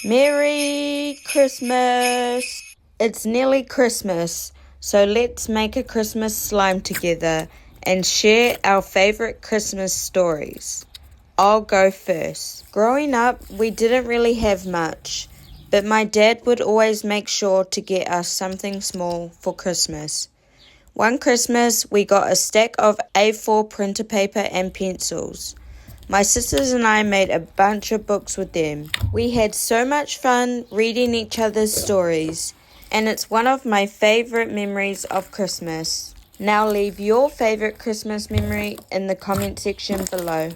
Merry Christmas! It's nearly Christmas, so let's make a Christmas slime together and share our favorite Christmas stories. I'll go first. Growing up, we didn't really have much, but my dad would always make sure to get us something small for Christmas. One Christmas, we got a stack of A4 printer paper and pencils. My sisters and I made a bunch of books with them. We had so much fun reading each other's stories, and it's one of my favorite memories of Christmas. Now leave your favorite Christmas memory in the comment section below.